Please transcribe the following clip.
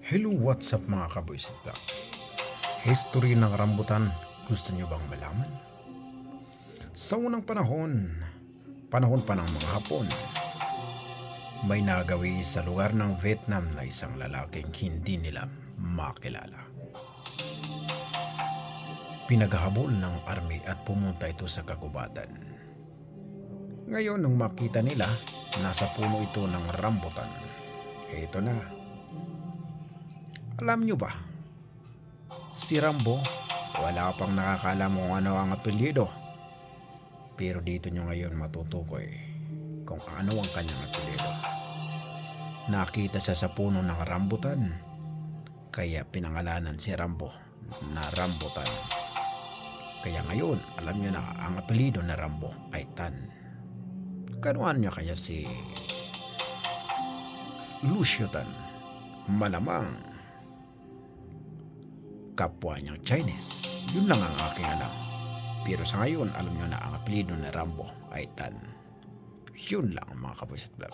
Hello, what's up mga kaboys? History ng rambutan, gusto nyo bang malaman? Sa unang panahon pa ng mga Hapon, may nagawi sa lugar ng Vietnam na isang lalaking hindi nila makilala. Pinaghahabol ng army at pumunta ito sa kagubatan. Ngayon nung makita nila, nasa puno ito ng rambutan. Ito na. Alam nyo ba, si Rambo, wala pang nakakaalam kung ano ang apelyido. Pero dito nyo ngayon matutukoy kung ano ang kanyang apelyido. Nakita siya sa puno ng rambutan, kaya pinangalanan si Rambo na Rambutan. Kaya ngayon, alam nyo na ang apelyido na Rambo ay Tan. Kanuan niya kaya si Lucio Tan? Malamang kapwa niyang Chinese. Yun lang ang aking alam. Pero sa ngayon, alam nyo na ang apelyido na Rambo ay Tan. Yun lang mga kaboys at vlog.